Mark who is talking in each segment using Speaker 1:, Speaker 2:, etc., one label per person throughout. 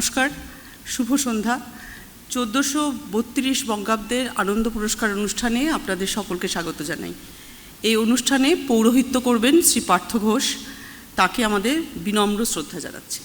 Speaker 1: নমস্কার, শুভ সন্ধ্যা। 1432 বঙ্গাব্দের আনন্দ পুরস্কার অনুষ্ঠানে আপনাদের সকলকে স্বাগত জানাই। এই অনুষ্ঠানে পৌরোহিত্য করবেন শ্রী পার্থ ঘোষ, তাকে আমাদের বিনম্র শ্রদ্ধা জানাচ্ছি।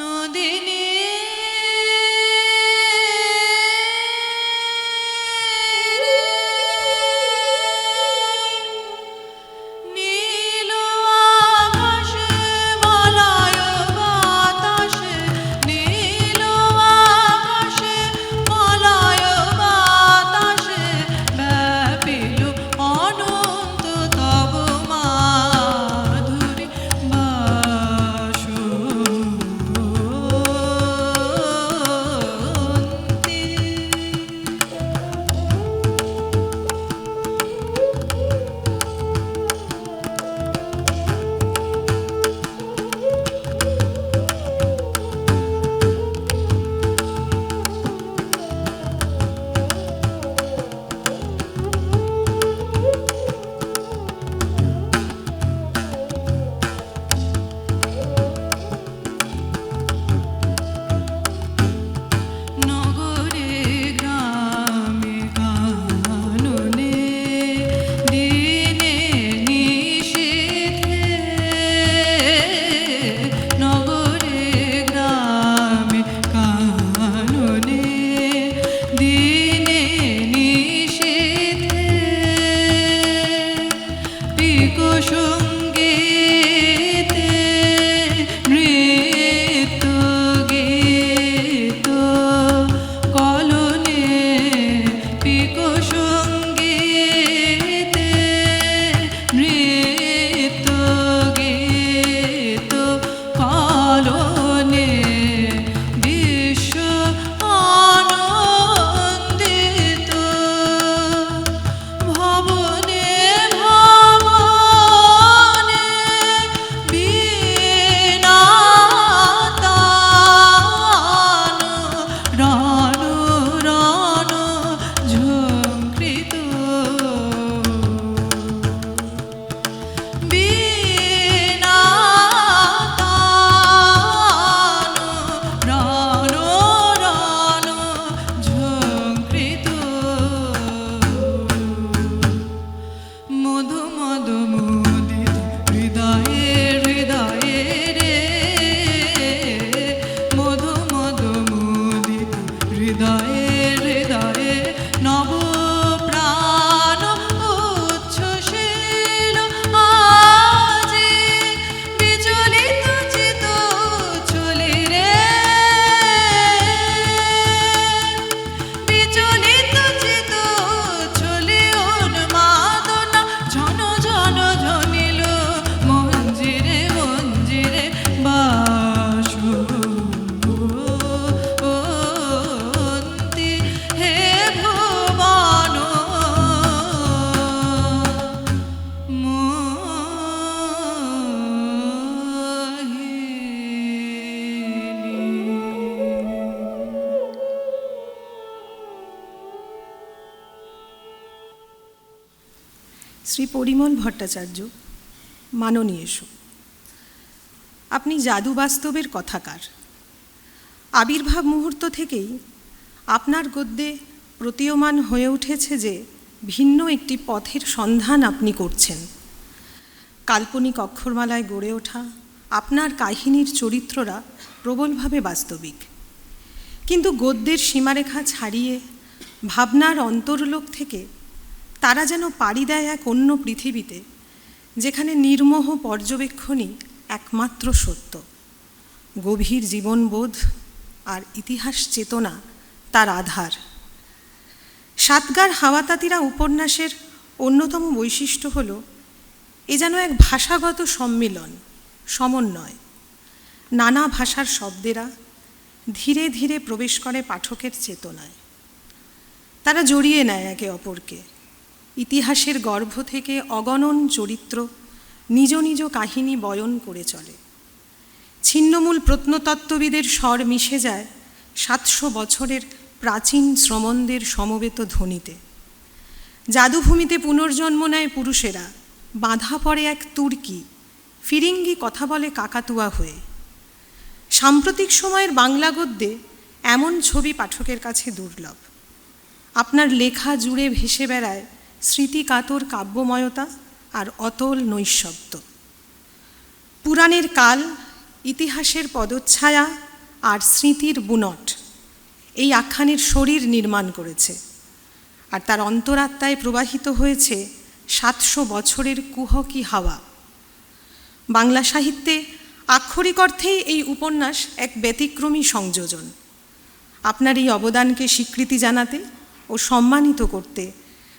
Speaker 2: নদিনী শ্রী পরিমল ভট্টাচার্য, মাননীয়ষ। আপনি জাদু বাস্তবের কথাকার। আবির্ভাব মুহূর্ত থেকেই আপনার গদ্যে প্রতীয়মান হয়ে উঠেছে যে ভিন্ন একটি পথের সন্ধান আপনি করছেন। কাল্পনিক অক্ষরমালায় গড়ে ওঠা আপনার কাহিনীর চরিত্ররা প্রবলভাবে বাস্তবিক, কিন্তু গদ্যের সীমারেখা ছাড়িয়ে ভাবনার অন্তর্লোক থেকে তারা যেন পাড়ি দেয় এক অন্য পৃথিবীতে, যেখানে নির্মোহ পর্যবেক্ষণই একমাত্র সত্য। গভীর জীবনবোধ আর ইতিহাস চেতনা তার আধার। সাতগার হাওয়াতাতিরা উপন্যাসের অন্যতম বৈশিষ্ট্য হল এ যেন এক ভাষাগত সম্মিলন, সমন্বয়। নানা ভাষার শব্দেরা ধীরে ধীরে প্রবেশ করে পাঠকের চেতনায়। তারা জড়িয়ে নেয় একে অপরকে। ইতিহাসের গর্ভ থেকে অগণন চরিত্র নিজ নিজ কাহিনী বয়ন করে চলে। ছিন্নমূল প্রত্নতত্ত্ববিদের স্বর মিশে যায় 700 বছরের প্রাচীন শ্রমণদের সমবেত ধ্বনিতে। জাদুভূমিতে পুনর্জন্ম নেয় পুরুষেরা, বাঁধা পড়ে এক তুর্কি, ফিরিঙ্গি কথা বলে কাকাতুয়া হয়ে। সাম্প্রতিক সময়ের বাংলা গদ্যে এমন ছবি পাঠকের কাছে দুর্লভ। আপনার লেখা জুড়ে ভেসে বেড়ায় স্মৃতিকাতর কাব্যময়তা আর অতল নৈঃশব্দ। পুরাণের কাল, ইতিহাসের পদচ্ছায়া আর স্মৃতির বুনট এই আখ্যানের শরীর নির্মাণ করেছে, আর তার অন্তরাত্মায় প্রবাহিত হয়েছে 700 বছরের কুহকি হাওয়া। বাংলা সাহিত্যে আক্ষরিক অর্থেই এই উপন্যাস এক ব্যতিক্রমী সংযোজন। আপনার এই অবদানকে স্বীকৃতি জানাতে ও সম্মানিত করতে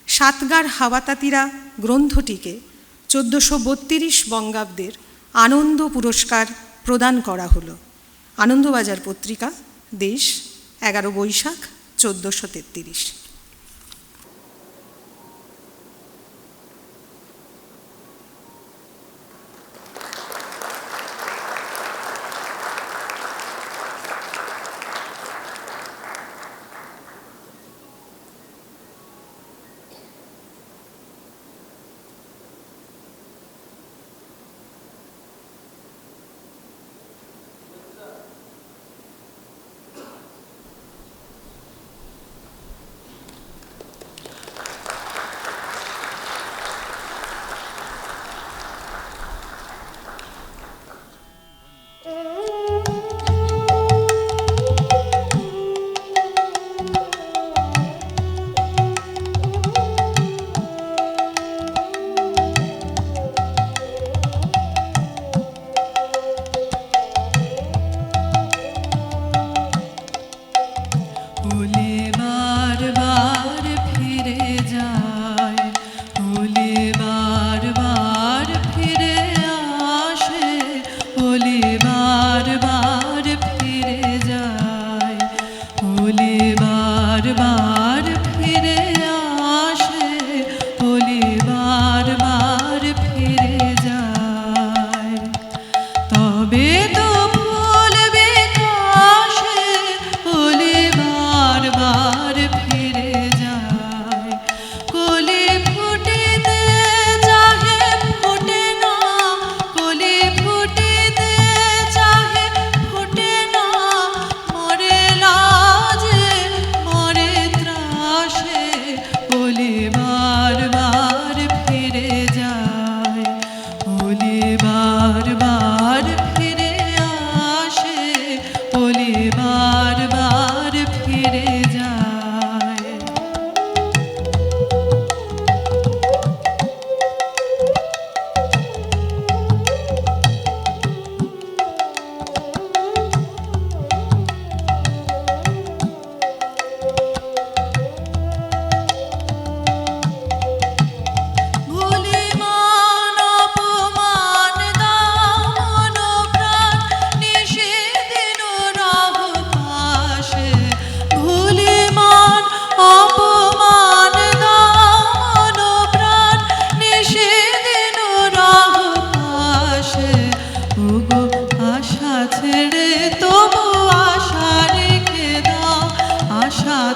Speaker 2: সাতগার হাওয়াতাতিরা গ্রন্থটিকে 1432 বঙ্গাব্দের আনন্দ পুরস্কার প্রদান করা হলো। আনন্দবাজার পত্রিকা, দেশ, 11 বৈশাখ 1433।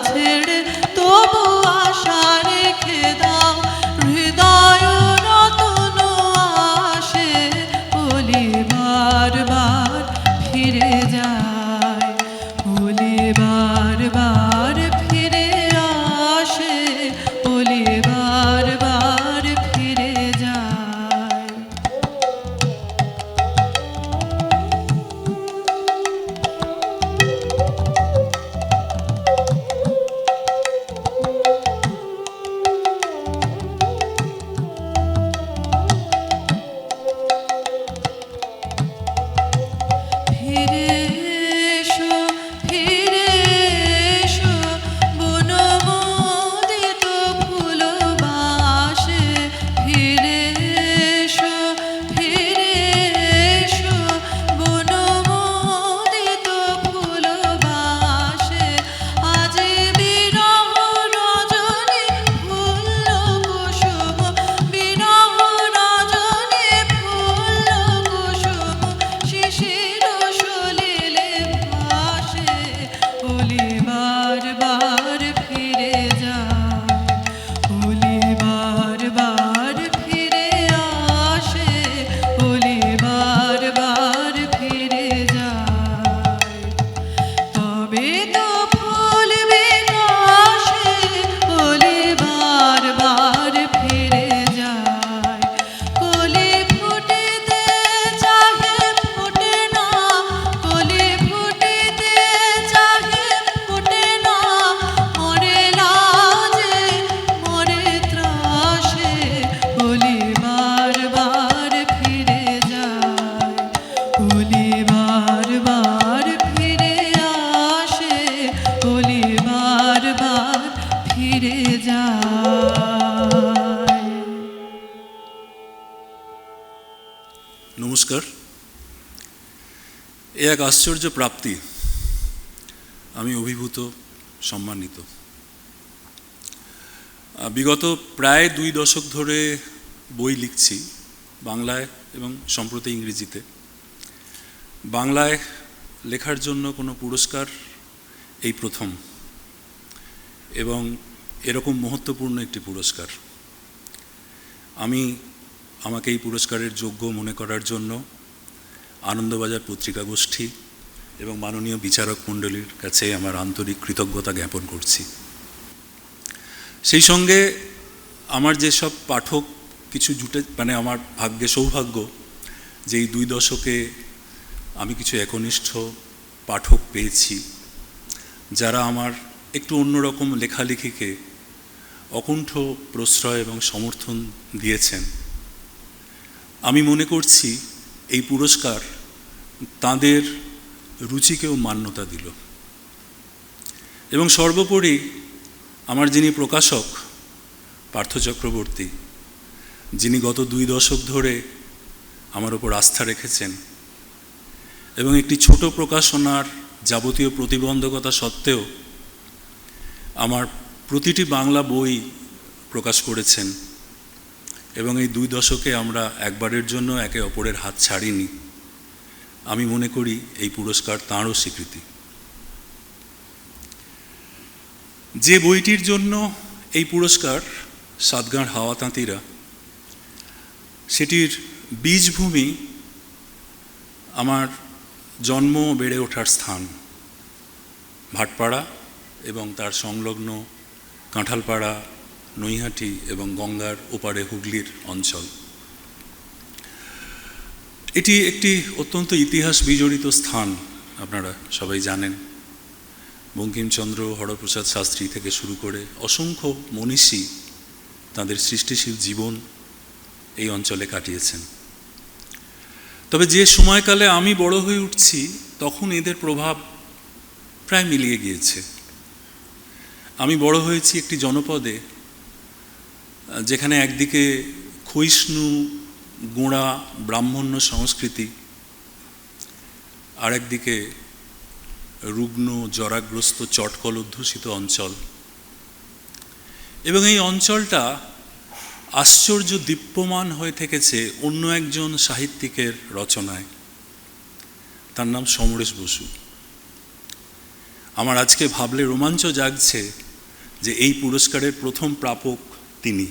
Speaker 3: ছেড়ে তবু আশা রেখে দাও হৃদয় যায়, ওলি বারবার ফিরে আসে, ওলি বারবার ফিরে যায়। ফিরে এসো, ফিরে এসো, বনমোদিত ফুলবাসে। ফিরে এসো, ফিরে এসো, বনমোদিত ফুলবাসে। আজি বিরহ রজনী ফুল্ল কুসুম, বিরহ রজনী ফুল্ল কুসুম, শিশির সলিলে ভাসে, ওলি বারবার ফিরে যায়, ওলি বারবার ফিরে আসে, ওলি বারবার ফিরে যায়। তবে তো ফুল বিকাশে, ওলি বারবার ফিরে যায়। কলি ফুটিতে চাহে ফোটে না, কলি ফুটিতে চাহে ফোটে না, মরে লাজে মরে ত্রাসে, ওলি বারবার ফিরে যায়, ওলি বারবার ফিরে আসে, ওলি বারবার ফিরে যায়।
Speaker 4: নমস্কার। এ এক আশ্চর্য প্রাপ্তি, আমি অভিভূত, সম্মানিত। বিগত প্রায় 2 দশক ধরে বই লিখছি, বাংলায় এবং সম্প্রতি ইংরেজিতে। বাংলায় লেখার জন্য কোনো পুরস্কার এই প্রথম, এবং এরকম মহত্বপূর্ণ একটি পুরস্কার। আমি আমাকে এই পুরস্কারের যোগ্য মনে করার জন্য আনন্দবাজার পত্রিকা গোষ্ঠী এবং মাননীয় বিচারক মণ্ডলীর কাছে আমার আন্তরিক কৃতজ্ঞতা জ্ঞাপন করছি। সেই সঙ্গে আমার যেসব পাঠক কিছু জুটে, মানে আমার ভাগ্যে সৌভাগ্য যে এই 2 দশকে আমি কিছু একনিষ্ঠ পাঠক পেয়েছি, যারা আমার একটু অন্যরকম লেখালেখিকে অকুণ্ঠ প্রশ্রয় এবং সমর্থন দিয়েছেন। আমি মনে করছি এই পুরস্কার তাঁদের রুচিকেও মান্যতা দিল, এবং সর্বোপরি আমার যিনি প্রকাশক পার্থ চক্রবর্তী, যিনি গত 2 দশক ধরে আমার ওপর আস্থা রেখেছেন এবং একটি ছোট প্রকাশনার যাবতীয় প্রতিবন্ধকতা সত্ত্বেও আমার প্রতিটি বাংলা বই প্রকাশ করেছেন, এবং এই 2 দশকে আমরা একবারের জন্য একে অপরের হাত ছাড়িনি। আমি মনে করি এই পুরস্কার তাঁরও স্বীকৃতি। যে বইটির জন্য এই পুরস্কার, সাতগাঁর হাওয়া তাঁতিরা, সেটির বীজভূমি আমার জন্ম বেড়ে ওঠার স্থান ভাটপাড়া এবং তার সংলগ্ন কাঁঠালপাড়া, নৈহাটি এবং গঙ্গার ওপারে হুগলির অঞ্চল। এটি একটি অত্যন্ত ইতিহাস বিজড়িত স্থান, আপনারা সবাই জানেন। বঙ্কিমচন্দ্র, হরপ্রসাদ শাস্ত্রী থেকে শুরু করে অসংখ্য মনীষী তাঁদের সৃষ্টিশীল জীবন এই অঞ্চলে কাটিয়েছেন। তবে যে সময়কালে আমি বড় হয়ে উঠছি, তখন এদের প্রভাব প্রায় মিলিয়ে গিয়েছে। আমি বড় হয়েছি একটি জনপদে, যেখানে একদিকে ক্ষয়িষ্ণু গোঁড়া ব্রাহ্মণ্য সংস্কৃতি, আর একদিকে রুগ্ন জরাগ্রস্ত চটকল অধ্যুষিত অঞ্চল। এবং এই অঞ্চলটা আশ্চর্য দীপ্যমান হয়ে থেকেছে অন্য একজন সাহিত্যিকের রচনায়। তার নাম সমরেশ বসু। আমার আজকে ভাবলে রোমাঞ্চ জাগছে যে এই পুরস্কারের প্রথম প্রাপক তিনি।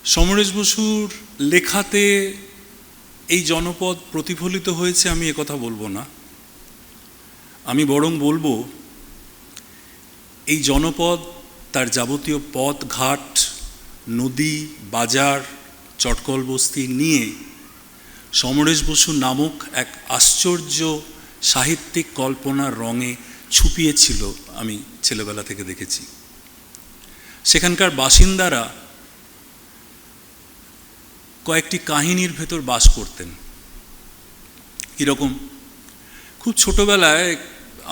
Speaker 4: সমরেশ বসুর লেখাতে এই জনপদ প্রতিফলিত হয়েছে আমি একথা বলবো না, আমি বরং বলবো এই জনপদ তার যাবতীয় পথ ঘাট, নদী, বাজার, চটকল বস্তি নিয়ে সমরেশ বসু নামক এক আশ্চর্য সাহিত্যিক কল্পনার রঙে ছুপিয়েছিল আমি ছেলেবেলা থেকে দেখেছি। সেখানকার বাসিন্দারা কয়েকটি কাহিনীর ভেতর বাস করতেন। কীরকম? খুব ছোটবেলায়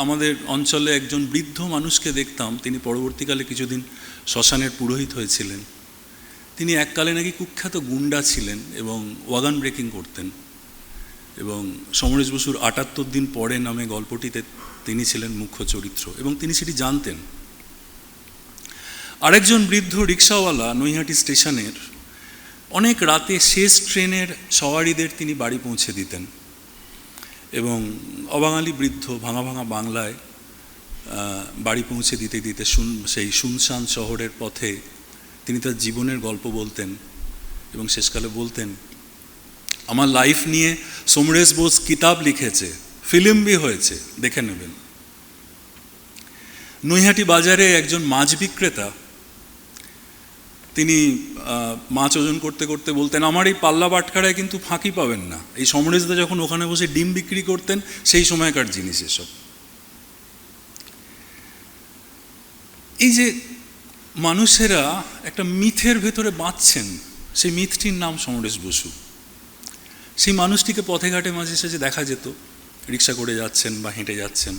Speaker 4: আমাদের অঞ্চলে একজন বৃদ্ধ মানুষকে দেখতাম, তিনি পরবর্তীকালে কিছুদিন শ্মশানের পুরোহিত হয়েছিলেন। তিনি এককালে নাকি কুখ্যাত গুন্ডা ছিলেন এবং ওয়াগন ব্রেকিং করতেন, এবং সমরেশ বসুর ৭৮ দিন পরে নামে গল্পটিতে তিনি ছিলেন মুখ্য চরিত্র এবং তিনি সেটি জানতেন। আরেকজন বৃদ্ধ রিক্সাওয়ালা নৈহাটি স্টেশনের অনেক রাতে শেষ ট্রেনের সওয়ারিদের তিনি বাড়ি পৌঁছে দিতেন এবং অবাঙালি বৃদ্ধ ভাঙা ভাঙা বাংলায় বাড়ি পৌঁছে দিতে দিতে সেই শুনশান শহরের পথে তিনি তার জীবনের গল্প বলতেন এবং শেষকালে বলতেন, আমার লাইফ নিয়ে সমরেশ বোস কিতাব লিখেছে, ফিল্ম भी হয়েছে, দেখে নেবেন। নৈহাটি বাজারে একজন মাছ বিক্রেতা, তিনি মাছ ওজন করতে করতে বলতেন, আমার এই পাল্লা বাটখারায় কিন্তু ফাঁকি পাবেন না। এই সমরেশদা যখন ওখানে বসে ডিম বিক্রি করতেন সেই সময়কার জিনিস এসব। এই যে মানুষেরা একটা মিথের ভেতরে বাঁচছেন, সেই মিথটির নাম সমরেশ বসু। সেই মানুষটিকে পথে ঘাটে মাঝে সাঝে দেখা যেত, রিক্সা করে যাচ্ছেন বা হেঁটে যাচ্ছেন।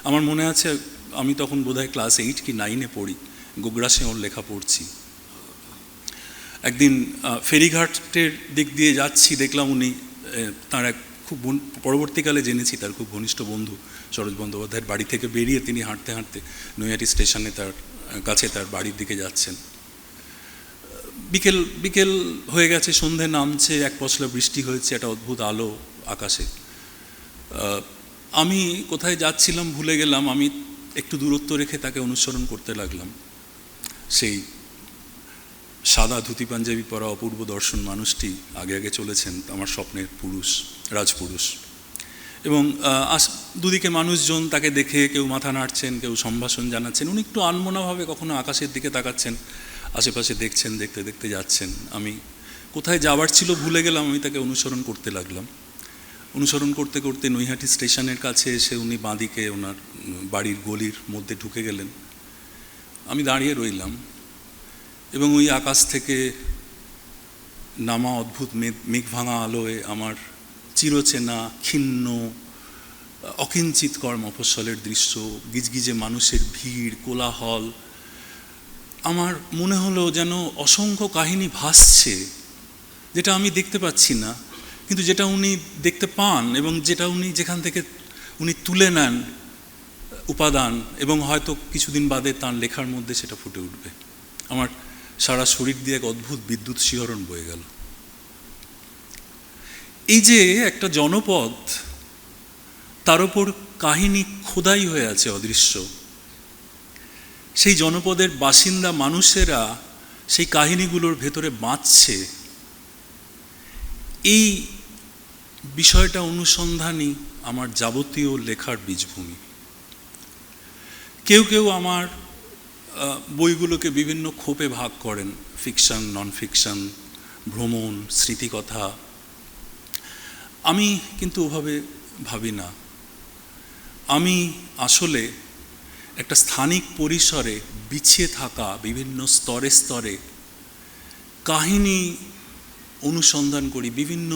Speaker 4: আমার মনে আছে আমি তখন বোধহয় ক্লাস 8 কি 9-এ পড়ি, গোগ্রাসে ওর লেখা পড়ছি। একদিন ফেরিঘাটের দিক দিয়ে যাচ্ছি, দেখলাম উনি তার এক খুব পরবর্তীকালে জেনেছি তার খুব ঘনিষ্ঠ বন্ধু সরোজ বন্দ্যোপাধ্যায়ের বাড়ি থেকে বেরিয়ে তিনি হাঁটতে হাঁটতে নৈহাটি স্টেশনে তার কাছে তার বাড়ির দিকে যাচ্ছেন। বিকেল বিকেল হয়ে গেছে, সন্ধে নামছে, এক পশলা বৃষ্টি হয়েছে, একটা অদ্ভুত আলো আকাশে। আমি কোথায় যাচ্ছিলাম ভুলে গেলাম, আমি একটু দূরত্ব রেখে তাকে অনুসরণ করতে লাগলাম। সেই সাদা ধুতি পাঞ্জাবি পরা অপূর্ব দর্শন মানুষটি আগে আগে চলেছেন, আমার স্বপ্নের পুরুষ, রাজপুরুষ। এবং দুদিকে মানুষজন তাকে দেখে কেউ মাথা নাড়ছেন, কেউ সম্ভাষণ জানাচ্ছেন। উনি একটু আনমনাভাবে কখনো আকাশের দিকে তাকাচ্ছেন, আশেপাশে দেখছেন, দেখতে দেখতে যাচ্ছেন। আমি কোথায় যাওয়ার ছিল ভুলে গেলাম, আমি তাকে অনুসরণ করতে লাগলাম। অনুসরণ করতে করতে নৈহাটি স্টেশনের কাছে এসে উনি বাঁদিকে ওনার বাড়ির গলির মধ্যে ঢুকে গেলেন। আমি দাঁড়িয়ে রইলাম এবং ওই আকাশ থেকে নামা অদ্ভুত মেঘ ভাঙা আলোয় আমার চিরচেনা ক্ষীণ অকিঞ্চিতকর মফস্বলের দৃশ্য, গিজগিজে মানুষের ভিড়, কোলাহল, আমার মনে হলো যেন অসংখ্য কাহিনী ভাসছে, যেটা আমি দেখতে পাচ্ছি না, কিন্তু যেটা উনি দেখতে পান এবং যেটা উনি যেখান থেকে উনি তুলে নেন উপাদান, এবং হয়তো কিছুদিন বাদে তাঁর লেখার মধ্যে সেটা ফুটে উঠবে। আমার সারা শরীর দিয়ে এক অদ্ভুত বিদ্যুৎ শিহরণ বয়ে গেল। এই যে একটা জনপদ, তার উপর কাহিনী খোদাই হয়ে আছে অদৃশ্য, সেই জনপদের বাসিন্দা মানুষেরা সেই কাহিনীগুলোর ভেতরে বাঁচছে, এই বিষয়টা অনুসন্ধানই আমার যাবতীয় লেখার বীজভূমি। কেউ কেউ আমার বইগুলোকে বিভিন্ন খোপে ভাগ করেন, ফিকশন, নন ফিকশন, ভ্রমণ, স্মৃতিকথা। আমি কিন্তু ওভাবে ভাবি না। আমি আসলে একটা স্থানিক পরিসরে বিছিয়ে থাকা বিভিন্ন স্তরে স্তরে কাহিনী অনুসন্ধান করি, বিভিন্ন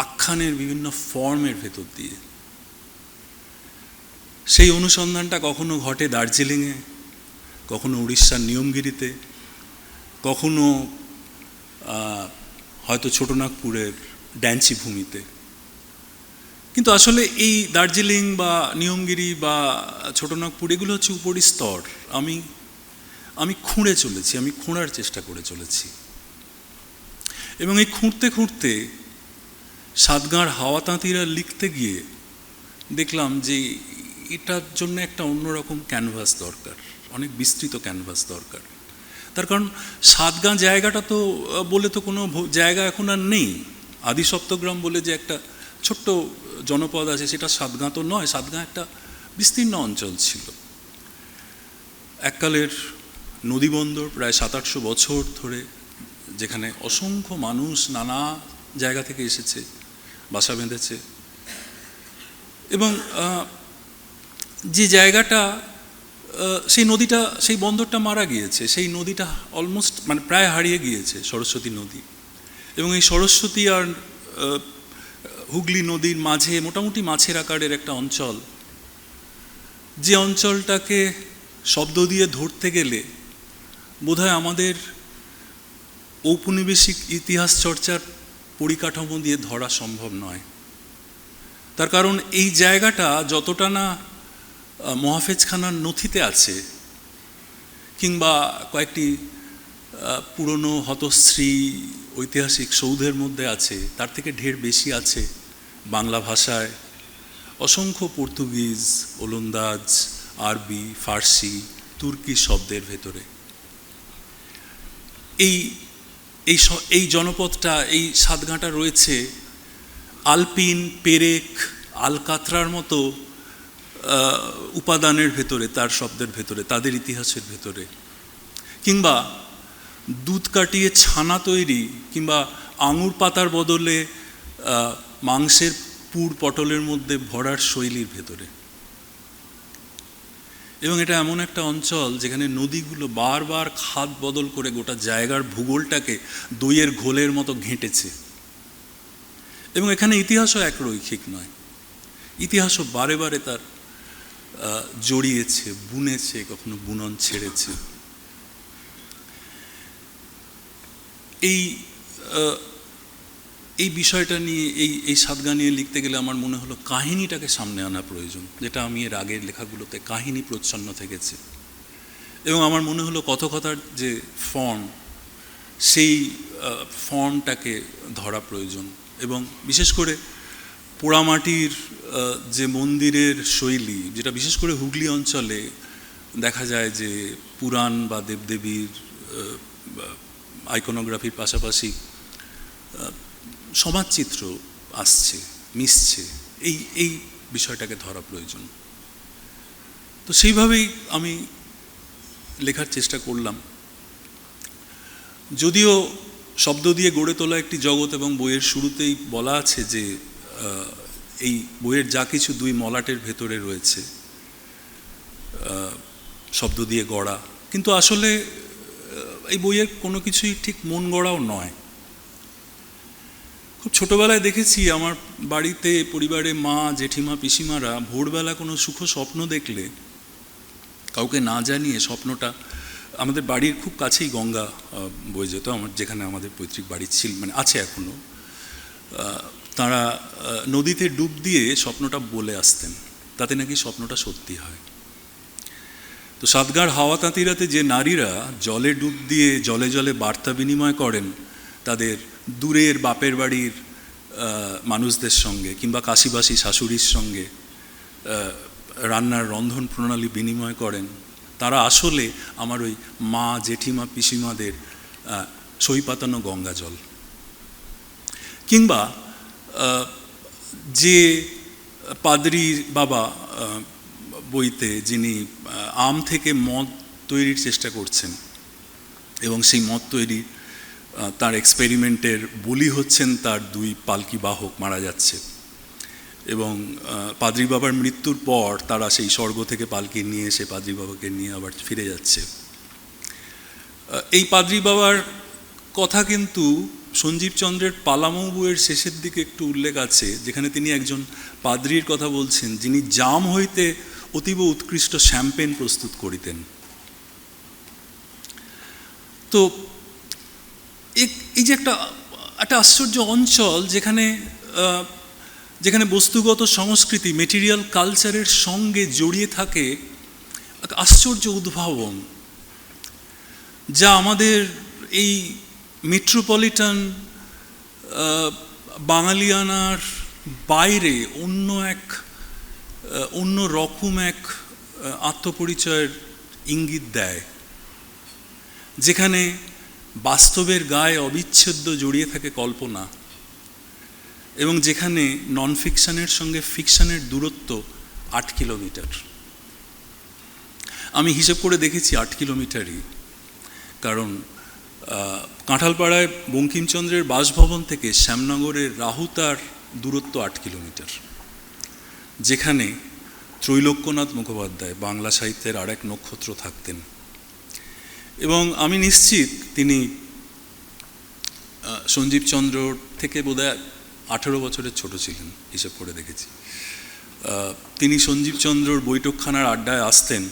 Speaker 4: আখ্যানের বিভিন্ন ফর্মের ভেতর দিয়ে। সেই অনুসন্ধানটা কখনো ঘটে দার্জিলিংয়ে, কখনো উড়িষ্যার নিয়মগিরিতে, কখনো হয়তো ছোটনাগপুরের ড্যান্সি ভূমিতে। কিন্তু আসলে এই দার্জিলিং বা নিয়মগিরি বা ছোটনাগপুর এগুলো হচ্ছে উপরি স্তর। আমি খুঁড়ে চলেছি, আমি খোঁড়ার চেষ্টা করে চলেছি, এবং এই খুঁড়তে খুঁড়তে সাতগাঁর হাওয়া তাঁতিরা লিখতে গিয়ে দেখলাম যে এটার জন্য একটা অন্যরকম ক্যানভাস দরকার, অনেক বিস্তৃত ক্যানভাস দরকার। তার কারণ সাতগাঁ জায়গাটা তো বলে তো কোনো জায়গা এখন আর নেই। আদি সপ্তগ্রাম বলে যে একটা ছোট্ট জনপদ আছে, সেটা সাতগাঁ তো নয়, সাতগাঁ একটা বিস্তীর্ণ অঞ্চল ছিল। এককালের নদীবন্দর, প্রায় 700-800 বছর ধরে, যেখানে অসংখ্য মানুষ নানা জায়গা থেকে এসেছে, বাসা বেঁধেছে। এবং যে জায়গাটা, সেই নদীটা, সেই বন্দরটা মারা গিয়েছে, সেই নদীটা অলমোস্ট মানে প্রায় হারিয়ে গিয়েছে, সরস্বতী নদী। এবং এই সরস্বতী আর হুগলি নদীর মাঝে মোটামুটি মাছের আকারের একটা অঞ্চল, যে অঞ্চলটাকে শব্দ দিয়ে ধরতে গেলে বোধহয় আমাদের ঔপনিবেশিক ইতিহাস চর্চার পরিকাঠামো দিয়ে ধরা সম্ভব নয়। তার কারণ এই জায়গাটা যতটা না মহাফেজখানার নথিতে আছে, কিংবা কয়েকটি পুরনো হতশ্রী ঐতিহাসিক সৌধের মধ্যে আছে, তার থেকে ঢের বেশি আছে বাংলা ভাষায় অসংখ্য পর্তুগিজ, ওলন্দাজ, আরবি, ফার্সি, তুর্কি শব্দের ভেতরে। এই জনপদটা, এই সাতগাঁটা রয়েছে আলপিন, পেরেক, আলকাতরার মতো উপাদানের ভেতরে, তার শব্দের ভেতরে, তাদের ইতিহাসের ভেতরে। কিংবা দুধ কাটিয়ে ছানা তৈরি, কিংবা আঙুর পাতার বদলে মাংসের পুর পটলের মধ্যে ভরার শৈলীর ভেতরে। এবং এটা এমন একটা অঞ্চল যেখানে নদীগুলো বারবার খাদ বদল করে গোটা জায়গার ভূগোলটাকে দইয়ের ঘোলের মতো ঘেঁটেছে। এবং এখানে ইতিহাসও একরৈখিক নয়, ইতিহাসও বারে বারে তার জড়িয়েছে, বুনেছে, কখনো বুনন ছেড়েছে। এই বিষয়টা নিয়ে, এই সাতগাঁ নিয়ে লিখতে গেলে আমার মনে হলো কাহিনীটাকে সামনে আনা প্রয়োজন, যেটা আমি এর আগের লেখাগুলোতে কাহিনী প্রচ্ছন্ন থেকেছে। এবং আমার মনে হলো কথকতার যে ফর্ম, সেই ফর্মটাকে ধরা প্রয়োজন। এবং বিশেষ করে পোড়ামাটির যে মন্দিরের শৈলী, যেটা বিশেষ করে হুগলি অঞ্চলে দেখা যায় যে পুরাণ বা দেবদেবীর আইকনোগ্রাফির পাশাপাশি সমাজচিত্র আসছে, মিশছে, এই বিষয়টাকে ধরা প্রয়োজন। তো সেইভাবেই আমি লেখার চেষ্টা করলাম। যদিও শব্দ দিয়ে গড়ে তোলা একটি জগৎ, এবং বইয়ের শুরুতেই বলা আছে যে এই বইয়ের যা কিছু দুই মলাটের ভেতরে রয়েছে, শব্দ দিয়ে গড়া, কিন্তু আসলে এই বইয়ের কোনো কিছুই ঠিক মন গড়াও নয়। খুব ছোটোবেলায় দেখেছি আমার বাড়িতে, পরিবারে মা, জেঠিমা, পিসিমারা ভোরবেলা কোনো সুখ স্বপ্ন দেখলে কাউকে না জানিয়ে স্বপ্নটা, আমাদের বাড়ির খুব কাছেই গঙ্গা বয়ে যেত, যেখানে আমাদের পৈতৃক বাড়ি ছিল, মানে আছে এখনও, তারা নদীতে ডুব দিয়ে স্বপ্নটা বলে আসতেন, তাতে নাকি স্বপ্নটা সত্যি হয়। তো সাতগাঁর হাওয়া তাঁতিরাতে যে নারীরা জলে ডুব দিয়ে জলে জলে বার্তা বিনিময় করেন তাদের দূরের বাপের বাড়ির মানুষদের সঙ্গে, কিংবা কাশিবাসী শাশুড়ির সঙ্গে রান্নার রন্ধন প্রণালী বিনিময় করেন, তারা আসলে আমার ওই মা, জেঠিমা, পিসিমাদের সই পাতানো গঙ্গা জল। কিংবা যে পাদ্রী বাবা বইতে, যিনি আম থেকে মদ তৈরির চেষ্টা করছেন, এবং সেই মদ তৈরি, তার এক্সপেরিমেন্টের বলি হচ্ছেন তার দুই পালকি বাহক মারা যাচ্ছে, এবং পাদ্রী বাবার মৃত্যুর পর তারা সেই স্বর্গ থেকে পালকি নিয়ে এসে পাদ্রী বাবাকে নিয়ে আবার ফিরে যাচ্ছে। এই পাদ্রী বাবার কথা কিন্তু সঞ্জীব চন্দ্রের পালামৌ বইয়ের শেষের দিকে একটু উল্লেখ আছে, যেখানে তিনি একজন পাদ্রীর কথা বলছেন, যিনি জাম হইতে অতীব উৎকৃষ্ট শ্যাম্পেন প্রস্তুত করিতেন। তো এই যে একটা আশ্চর্য অঞ্চল, যেখানে বস্তুগত সংস্কৃতি, মেটেরিয়াল কালচারের সঙ্গে জড়িয়ে থাকে এক আশ্চর্য উদ্ভাবন, যা আমাদের এই মেট্রোপলিটন বাঙালিয়ানার বাইরে অন্য রকম এক আত্মপরিচয়ের ইঙ্গিত দেয়, যেখানে বাস্তবের গায়ে অবিচ্ছেদ্য জড়িয়ে থাকে কল্পনা, এবং যেখানে নন ফিকশনের সঙ্গে ফিকশনের দূরত্ব 8 কিলোমিটার। আমি হিসেব করে দেখেছি 8 কিলোমিটারই, কারণ কাঁঠালপাড়ায় বঙ্কিমচন্দ্রের বাসভবন থেকে শ্যামনগরের রাহুতার দূরত্ব 8 কিলোমিটার, যেখানে ত্রৈলোক্যনাথ মুখোপাধ্যায় বাংলা সাহিত্যের আর এক নক্ষত্র থাকতেন। এবং আমি নিশ্চিত তিনি সঞ্জীবচন্দ্র থেকে বোধহয় 18 বছরের ছোট ছিলেন, হিসেব করে দেখেছি। তিনি সঞ্জীবচন্দ্রর বৈঠকখানার আড্ডায় আসতেন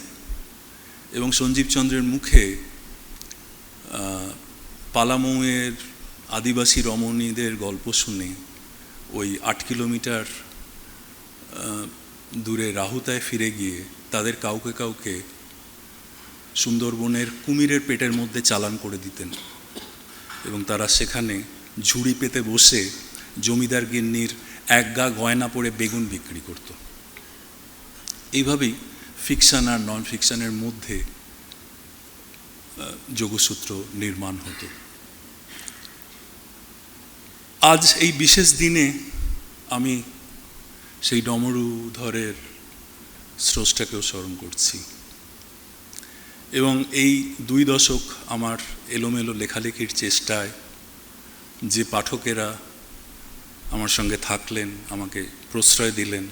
Speaker 4: এবং সঞ্জীবচন্দ্রের মুখে পালামৌয়ের আদিবাসী রমণীদের গল্প শুনে ওই 8 কিলোমিটার দূরে রাহুতায় ফিরে গিয়ে তাদের কাউকে কাউকে সুন্দরবনের কুমিরের পেটের মধ্যে চালান করে দিতেন এবং তারা সেখানে ঝুড়ি পেতে বসে জমিদার গিন্নির এক গা গয়না পরে বেগুন বিক্রি করত। এইভাবেই ফিকশন আর নন ফিকশনের মধ্যে যোগসূত্র নির্মাণ হতো। আজ এই বিশেষ দিনে আমি সেই ডমরুধরের স্রষ্টাকেও স্মরণ করছি এবং এই 2 দশক আমার এলোমেলো লেখালেখির চেষ্টায় যে পাঠকেরা আমার সঙ্গে থাকলেন, আমাকে প্রশ্রয় দিলেন,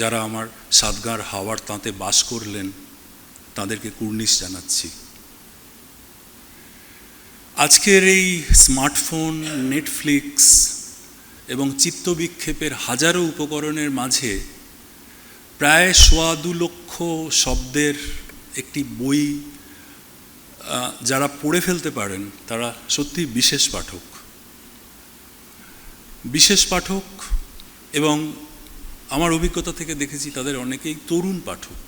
Speaker 4: যারা আমার সাতগাঁর হাওয়ার তাঁতে বাস করলেন, তাদেরকে কুর্নিশ জানাচ্ছি। আজকের এই স্মার্টফোন, নেটফ্লিক্স এবং চিত্তবিক্ষেপের হাজারো উপকরণের মাঝে প্রায় 2.25 লক্ষ শব্দের একটি বই যারা পড়ে ফেলতে পারেন তারা সত্যি বিশেষ পাঠক। বিশেষ পাঠক এবং আমার অভিজ্ঞতা থেকে দেখেছি তাদের অনেকেই তরুণ পাঠক।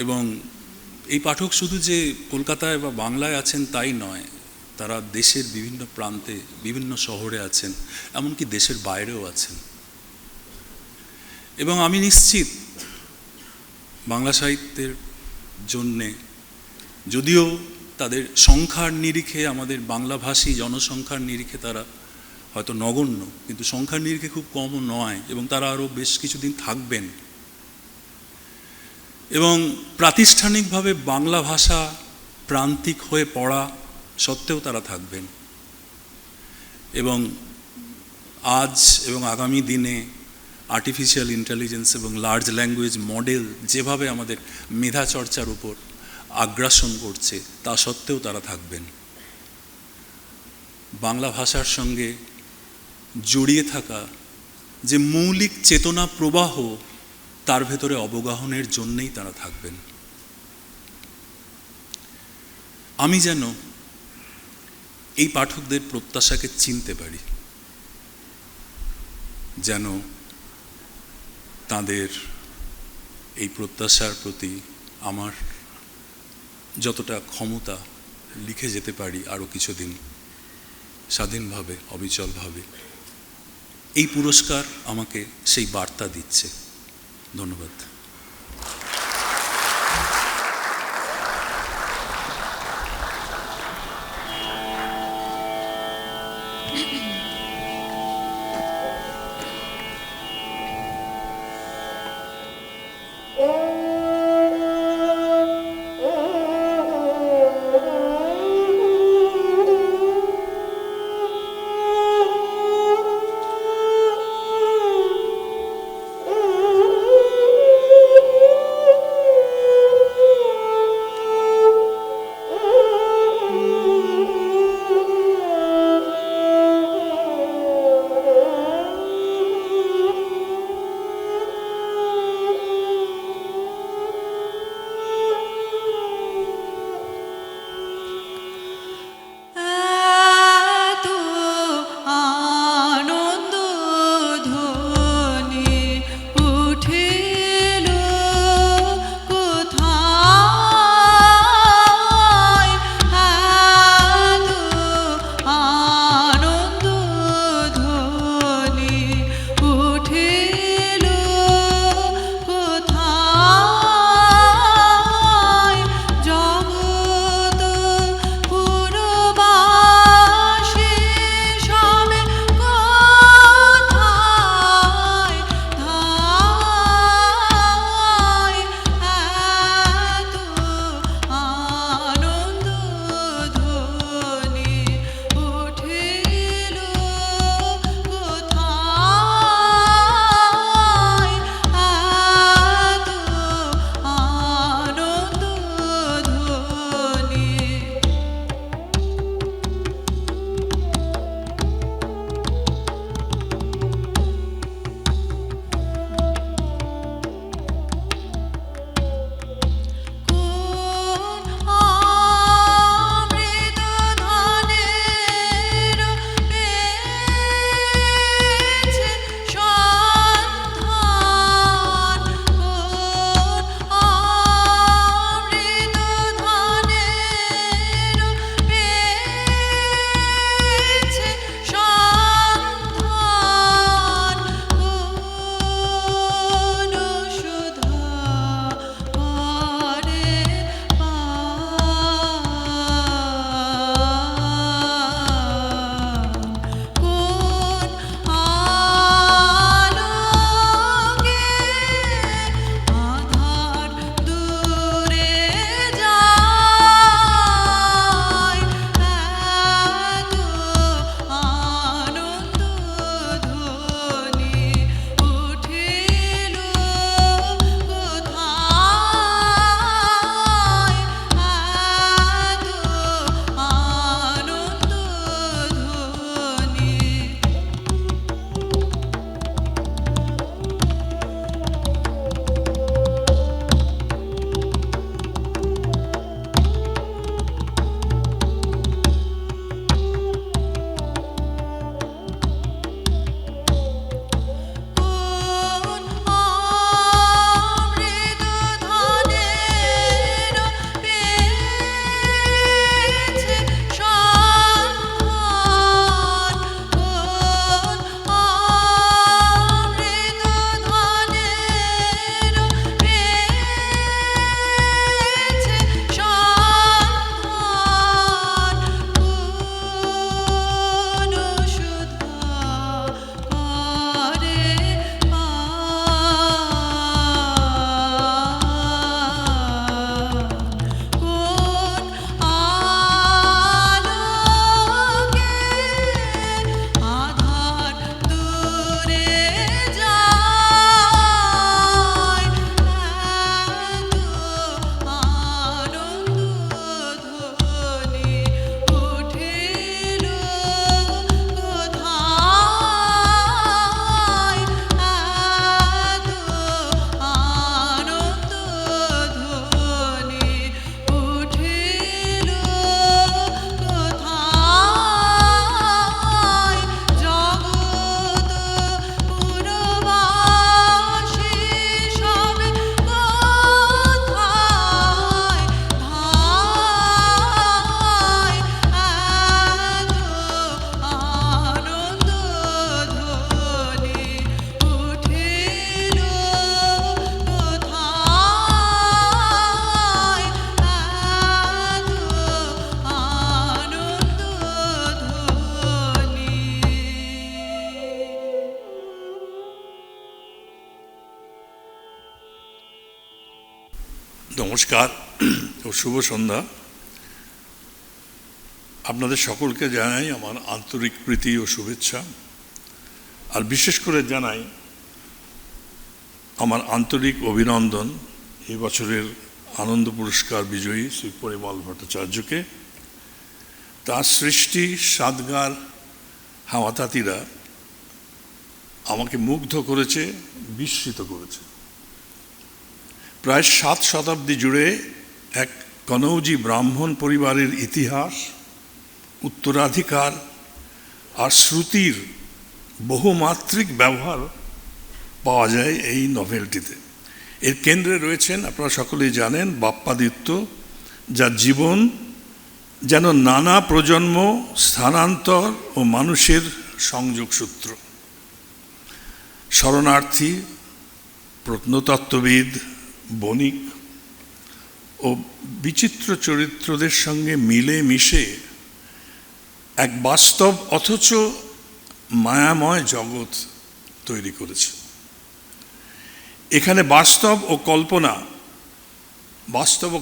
Speaker 4: এবং এই পাঠক শুধু যে কলকাতায় বা বাংলায় আছেন তাই নয়, তারা দেশের বিভিন্ন প্রান্তে, বিভিন্ন শহরে আছেন, এমনকি দেশের বাইরেও আছেন। এবং আমি নিশ্চিত বাংলা সাহিত্যের জন্যে, যদিও তাদের সংখ্যার নিরিখে, আমাদের বাংলাভাষী জনসংখ্যার নিরিখে তারা হয়তো নগণ্য, কিন্তু সংখ্যার নিরিখে খুব কমও নয় এবং তারা আরও বেশ কিছুদিন থাকবেন। এবং প্রাতিষ্ঠানিকভাবে বাংলা ভাষা প্রান্তিক হয়ে পড়া সত্ত্বেও তারা থাকবেন। এবং আজ এবং আগামী দিনে আর্টিফিশিয়াল ইন্টেলিজেন্স এবং লার্জ ল্যাঙ্গুয়েজ মডেল যেভাবে আমাদের মেধা চর্চার উপর আগ্রাসন করছে, তা সত্ত্বেও তারা থাকবেন। বাংলা ভাষার সঙ্গে জড়িয়ে থাকা যে মৌলিক চেতনা প্রবাহ, তার ভেতরে অবগাহনের জন্যেই তারা থাকবেন। আমি যেন এই পাঠকদের প্রত্যাশাকে চিনতে পারি, যেন তাদের এই প্রত্যাশার প্রতি আমার যতটা ক্ষমতা লিখে যেতে পারি আরও কিছুদিন স্বাধীনভাবে, অবিচলভাবে। এই পুরস্কার আমাকে সেই বার্তা দিচ্ছে। ধন্যবাদ।
Speaker 5: নমস্কার ও শুভ সন্ধ্যা। আপনাদের সকলকে জানাই আমার আন্তরিক প্রীতি ও শুভেচ্ছা, আর বিশেষ করে জানাই আমার আন্তরিক অভিনন্দন এই বছরের আনন্দ পুরস্কার বিজয়ী শ্রী পরিমল ভট্টাচার্যকে। তার সৃষ্টি সাতগার হাওয়াতাতিরা আমাকে মুগ্ধ করেছে, বিস্মিত করেছে। প্রায় 7 শতাব্দী জুড়ে এক কনৌজি ব্রাহ্মণ পরিবারের ইতিহাস, উত্তরাধিকার আর শ্রুতির বহুমাত্রিক ব্যবহার পাওয়া যায় এই নভেলটিতে। এর কেন্দ্রে রয়েছেন, আপনারা সকলেই জানেন, বাপ্পাদিত্য, যার জীবন যেন নানা প্রজন্ম, স্থানান্তর ও মানুষের সংযোগসূত্র। শরণার্থী, প্রত্নতত্ত্ববিদ, বণিক ও বিচিত্র চরিত্রদের সঙ্গে মিলে মিশে এক বাস্তব অথচ মায়াময় জগৎ তৈরি করেছে। এখানে বাস্তব ও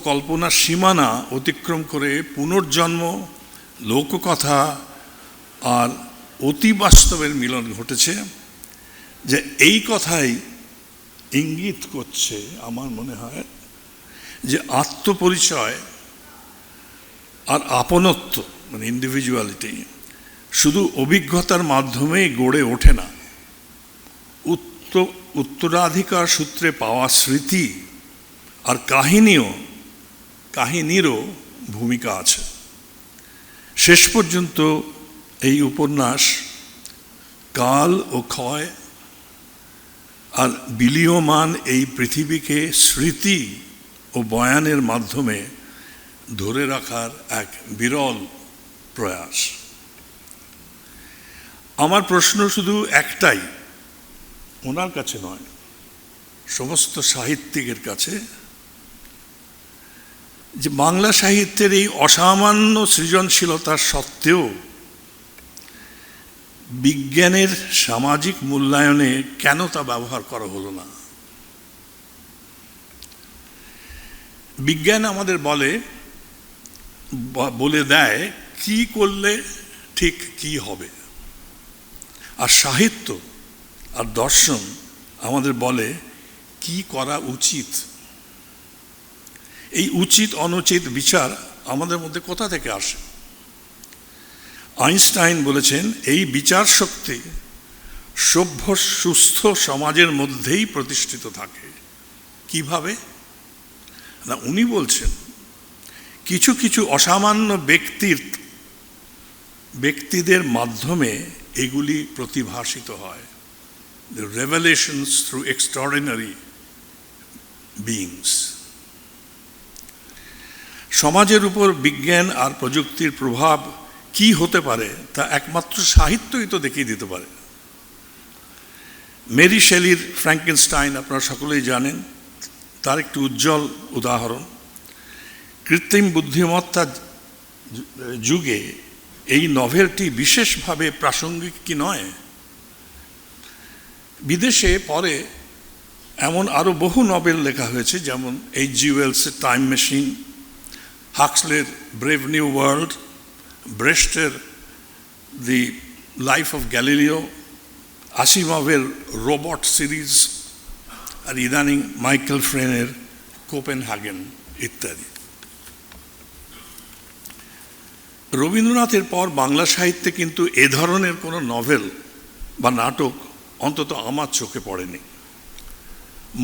Speaker 5: কল্পনার সীমানা অতিক্রম করে পুনর্জন্ম, লোককথা আর অতি বাস্তবের মিলন ঘটেছে, যে এই কথাই ইঙ্গিত করছে আমার মনে হয় যে আত্মপরিচয় আর আপনত্ব, মানে ইন্ডিভিজুয়ালিটি, শুধু অভিজ্ঞতার মাধ্যমেই গড়ে ওঠে না, উত্তরাধিকার সূত্রে পাওয়া স্মৃতি আর কাহিনীরও ভূমিকা আছে। শেষ পর্যন্ত এই উপন্যাস কাল ও ক্ষয় আর বিলীয়মান এই পৃথিবীকে স্মৃতি ও বয়ানের মাধ্যমে ধরে রাখার এক বিরল প্রয়াস। আমার প্রশ্ন শুধু একটাই, ওনার কাছে নয়, সমস্ত সাহিত্যিকের কাছে, যে বাংলা সাহিত্যের এই অসামান্য সৃজনশীলতার সত্ত্বেও বিজ্ঞানের সামাজিক মূল্যায়নে কেন তা ব্যবহার করা হলো না? বিজ্ঞান আমাদের বলে দেয় কি করলে ঠিক কি হবে, আর সাহিত্য আর দর্শন আমাদের বলে কি করা উচিত। এই উচিত অনুচিত বিচার আমাদের মধ্যে কোথা থেকে আসে? আইনস্টাইন বলেছেন, এই বিচার শক্তি সভ্য সুস্থ সমাজের মধ্যেই প্রতিষ্ঠিত থাকে। কিভাবে না, উনি বলছেন কিছু কিছু অসামান্য ব্যক্তিদের মাধ্যমে এগুলি প্রতিভাসিত হয়। The revelations through extraordinary beings. সমাজের উপর বিজ্ঞান আর প্রযুক্তির প্রভাব কি হতে পারে তা একমাত্র সাহিত্যই তো দেখিয়ে দিতে পারে। মেরি শেলির ফ্র্যাঙ্কেনস্টাইন আপনারা সকলেই জানেন, তার একটি উজ্জ্বল উদাহরণ। কৃত্রিম বুদ্ধিমত্তা যুগে এই নভেলটি বিশেষভাবে প্রাসঙ্গিক কি নয়? বিদেশে পরে এমন আরও বহু নভেল লেখা হয়েছে, যেমন H.G. ওয়েলসের টাইম মেশিন, হাক্সলের ব্রেভ নিউ ওয়ার্ল্ড, ব্রেস্টের দি লাইফ অফ গ্যালিলিও, আসিমভের রোবট সিরিজ, আর ইদানিং মাইকেল ফ্রেনের কোপেনহাগেন ইত্যাদি। রবীন্দ্রনাথের পর বাংলা সাহিত্যে কিন্তু এ ধরনের কোনো নভেল বা নাটক অন্তত আমার চোখে পড়েনি।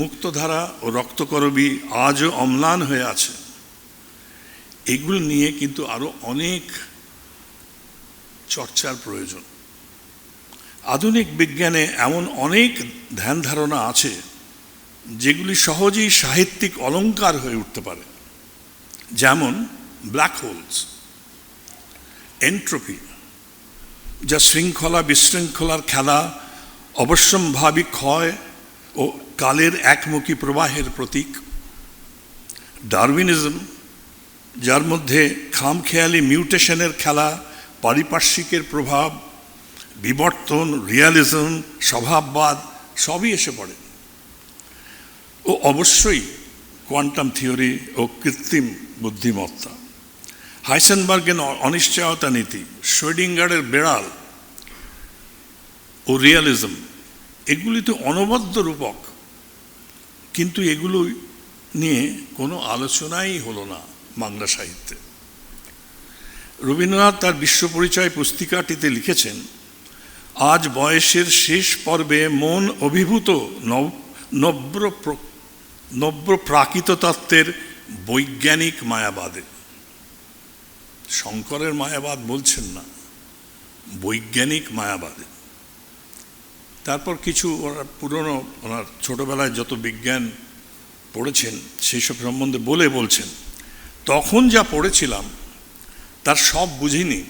Speaker 5: মুক্তধারা ও রক্তকরবী আজও অম্লান হয়ে আছে। এগুলো নিয়ে কিন্তু আরও অনেক চর্চার প্রয়োজন। আধুনিক বিজ্ঞানে এমন অনেক ধ্যান ধারণা আছে যেগুলি সহজেই সাহিত্যিক অলংকার হয়ে উঠতে পারে, যেমন ব্ল্যাক হোলস, এন্ট্রপি, যা শৃঙ্খলা বিশৃঙ্খলার খেলা, অবশ্যম্ভাবী ক্ষয় ও কালের একমুখী প্রবাহের প্রতীক। ডারউইনিজম, যার মধ্যে খামখেয়ালি মিউটেশনের খেলা, পারিপার্শ্বিকের প্রভাব, বিবর্তন, রিয়ালিজম, স্বভাববাদ সবই এসে পড়ে। ও অবশ্যই কোয়ান্টাম থিওরি ও কৃত্রিম বুদ্ধিমত্তা, হাইসেনবার্গের অনিশ্চয়তা নীতি, শ্রোডিঙ্গারের বেড়াল ও রিয়ালিজম, এগুলি তো অনবদ্য রূপক, কিন্তু এগুলো নিয়ে কোনো আলোচনাই হলো না বাংলা সাহিত্যে। রবীন্দ্রনাথ তার বিশ্ব পরিচয় পুস্তিকাটিতে লিখেছেন, আজ বয়সের শেষ পর্বে মন অভিভূত নব্য প্রাকৃত তত্ত্বের বৈজ্ঞানিক মায়াবাদে। শঙ্করের মায়াবাদ বলছেন না, বৈজ্ঞানিক মায়াবাদে। তারপর কিছু পুরনো ওনার ছোটবেলায় যত বিজ্ঞান পড়েছেন সেই সব সম্বন্ধে বলছেন, তখন যা পড়েছিলাম তার সব বুঝিনি,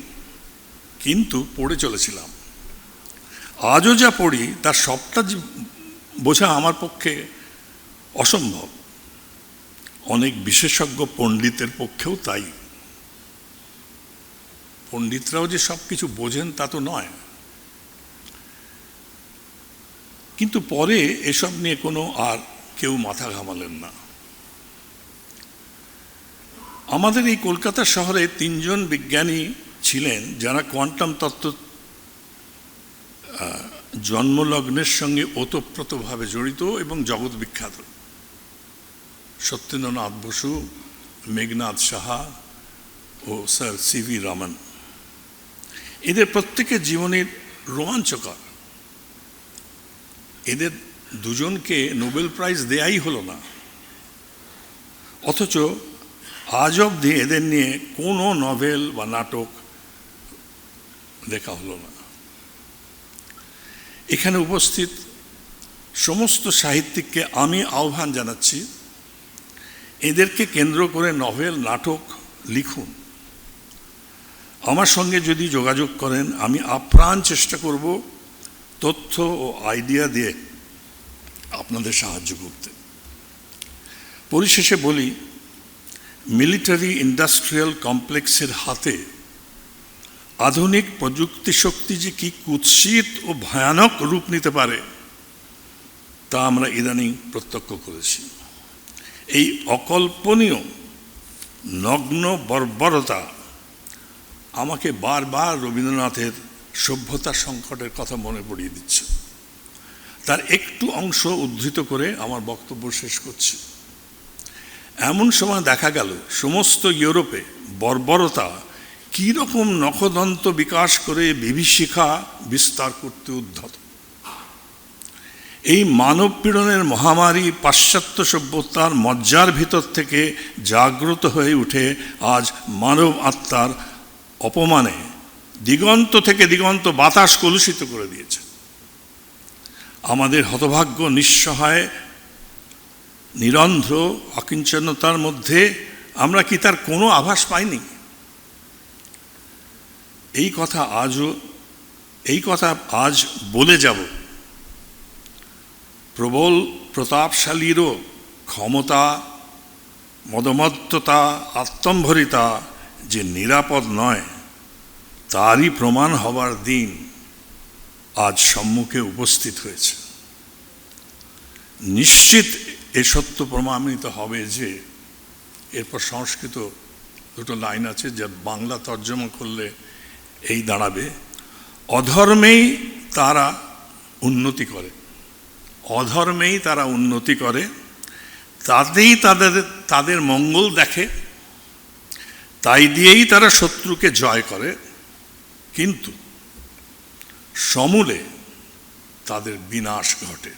Speaker 5: কিন্তু পড়ে চলেছিলাম। আজও যা পড়ি তার সবটা বোঝা আমার পক্ষে অসম্ভব, অনেক বিশেষজ্ঞ পণ্ডিতের পক্ষেও তাই। পণ্ডিতরাও যে সব কিছু বোঝেন তা তো নয়, কিন্তু পরে এসব নিয়ে কোনো আর কেউ মাথা ঘামালেন না। আমাদের এই কলকাতা শহরে 3 জন বিজ্ঞানী ছিলেন যারা কোয়ান্টাম তত্ত্ব জন্মলগ্নের সঙ্গে ওতপ্রোতভাবে জড়িত এবং জগৎ বিখ্যাত। সত্যেন্দ্রনাথ বসু, মেঘনাদ সাহা ও স্যার CV রামন। এদের প্রত্যেকের জীবনের রোমাঞ্চকর। এদের দুজনকে নোবেল প্রাইজ দেয়াই হলো না, অথচ আজ অবধি এদের নিয়ে কোনো নভেল বা নাটক লেখা হলো না। এখানে উপস্থিত সমস্ত সাহিত্যিককে আমি আহ্বান জানাচ্ছি, এদেরকে কেন্দ্র করে নভেল, নাটক লিখুন। আমার সঙ্গে যদি যোগাযোগ করেন, আমি আপ্রাণ চেষ্টা করব তথ্য ও আইডিয়া দিয়ে আপনাদের সাহায্য করতে। পরিশেষে বলি, মিলিটারি ইন্ডাস্ট্রিয়াল কমপ্লেক্সের হাতে আধুনিক প্রযুক্তি শক্তি যে কি কুৎসিত ও ভয়ানক রূপ নিতে পারে তা আমরা ইদানিং প্রত্যক্ষ করেছি। এই অকল্পনীয় নগ্ন বর্বরতা আমাকে বারবার রবীন্দ্রনাথের সভ্যতা সংকটের কথা মনে পড়িয়ে দিচ্ছে। তার একটু অংশ উদ্ধৃত করে আমার বক্তব্য শেষ করছি। এমন সময় দেখা গেল সমস্ত ইউরোপে বর্বরতা কীরকম নখদন্ত বিকাশ করে বিভীষিকা বিস্তার করতে উদ্ধত। এই মানব পীড়নের মহামারী পাশ্চাত্য সভ্যতার মজ্জার ভিতর থেকে জাগ্রত হয়ে উঠে আজ মানব আত্মার অপমানে দিগন্ত থেকে দিগন্ত বাতাস কলুষিত করে দিয়েছে। আমাদের হতভাগ্য, নিঃসহায়, নিরন্ধ্র অকিঞ্চনতার মধ্যে আমরা কি তার কোনো আভাস পাইনি? এই কথা আজ বলে যাব। প্রবল প্রতাপশালীরও ক্ষমতা, মদমত্ততা, আত্মম্ভরিতা যে নিরাপদ নয় তারই প্রমাণ হবার দিন আজ সম্মুখে উপস্থিত হয়েছে। নিশ্চিত এ সত্য প্রমাণিত হবে যে, এরপর সংস্কৃত দুটো লাইন আছে যা বাংলা তর্জমা করলে এই দাঁড়াবে, অধর্মেই তারা উন্নতি করে, অধর্মেই তারা উন্নতি করে, তাতেই তাদের মঙ্গল দেখে, তাই দিয়েই তারা শত্রুকে জয় করে, কিন্তু সমূলে তাদের বিনাশ ঘটে।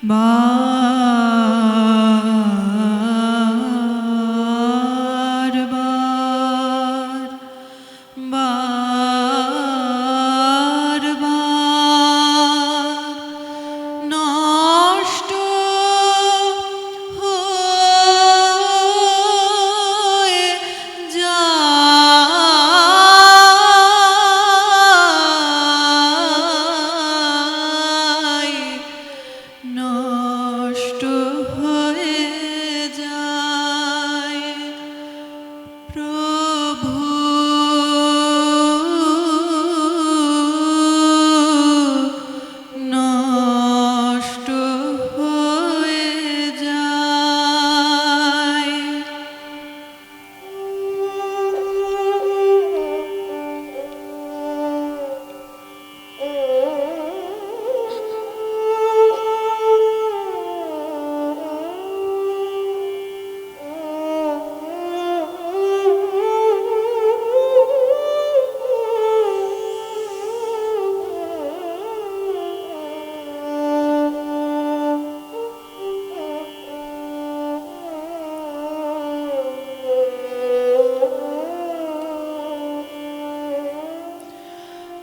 Speaker 3: বার বার বার বার নষ্ট হয়ে যায়, নষ্ট হয়ে যায় প্রভু নষ্ট হয়ে যায়।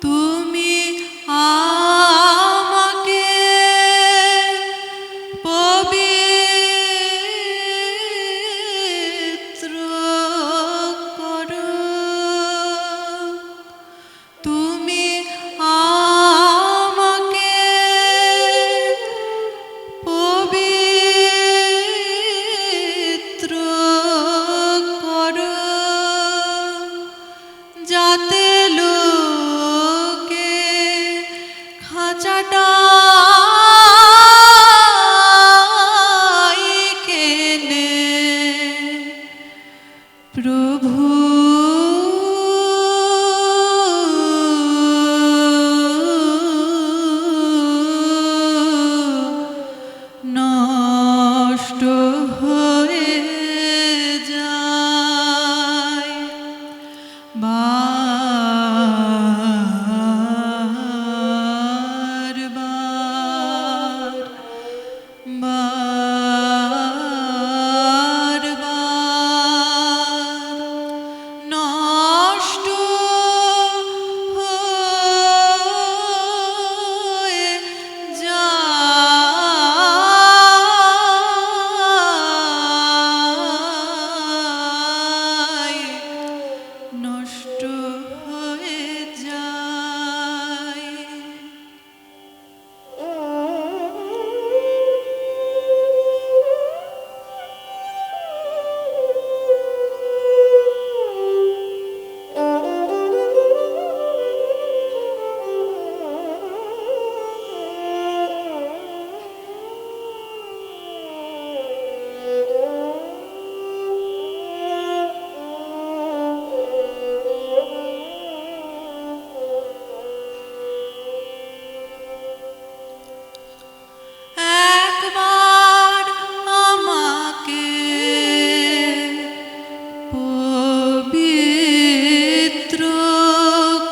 Speaker 3: তুমি আমাকে পবিত্র করো, তুমি আমাকে পবিত্র করো, যাতে লোকে খাঁচাটা কেনে প্রভু নষ্ট হয়ে যায় বার বার বার বার নষ্ট হয়ে যায়, নষ্ট হয়ে যায়। একবার আমাকে পবিত্র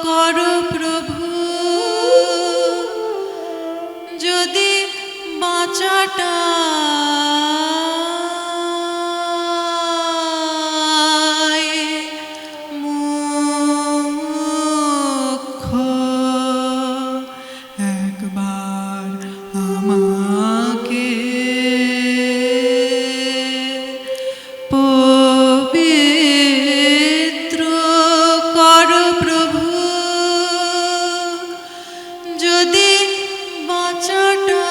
Speaker 3: করো প্রভু, যদি বাঁচাটা মুখ্য, একবার আমাকে পবিত্র করো প্রভু, যদি বাঁচাটা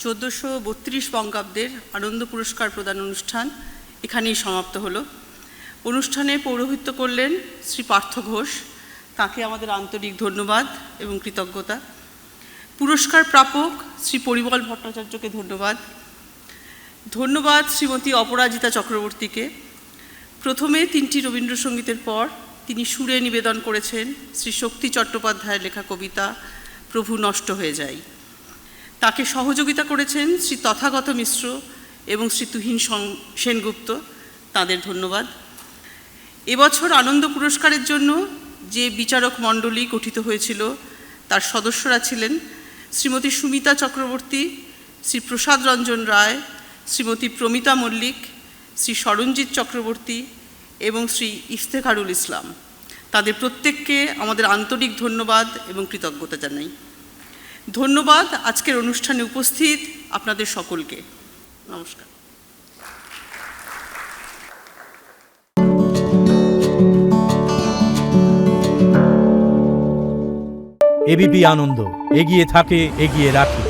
Speaker 1: 1432 বঙ্গাব্দের আনন্দ পুরস্কার প্রদান অনুষ্ঠান এখানেই সমাপ্ত হলো। অনুষ্ঠানে পৌরোহিত্য করলেন শ্রী পার্থ ঘোষ, তাকে আমাদের আন্তরিক ধন্যবাদ এবং কৃতজ্ঞতা। পুরস্কার প্রাপক শ্রী পরিমল ভট্টাচার্যকে ধন্যবাদ। ধন্যবাদ শ্রীমতী অপরাজিতা চক্রবর্তীকে। প্রথমে 3টি রবীন্দ্রসঙ্গীতের পর তিনি সুরে নিবেদন করেছেন শ্রী শক্তি চট্টোপাধ্যায়ের লেখা কবিতা প্রভু নষ্ট হয়ে যায়। তাকে সহযোগিতা করেছেন শ্রী তথাগত মিশ্র এবং শ্রী তুহিন সেনগুপ্ত, তাদের ধন্যবাদ। এবছর আনন্দ পুরস্কারের জন্য যে বিচারক মণ্ডলী গঠিত হয়েছিল তার সদস্যরা ছিলেন শ্রীমতী সুমিতা চক্রবর্তী, শ্রী প্রসাদ রঞ্জন রায়, শ্রীমতী প্রমিতা মল্লিক, শ্রী সরঞ্জিৎ চক্রবর্তী এবং শ্রী ইফতেখারুল ইসলাম। তাদের প্রত্যেককে আমাদের আন্তরিক ধন্যবাদ এবং কৃতজ্ঞতা জানাই। ধন্যবাদ আজকের অনুষ্ঠানে উপস্থিত আপনাদের সকলকে। নমস্কার।
Speaker 6: এবিপি আনন্দ, এগিয়ে থাকে, এগিয়ে রাখে।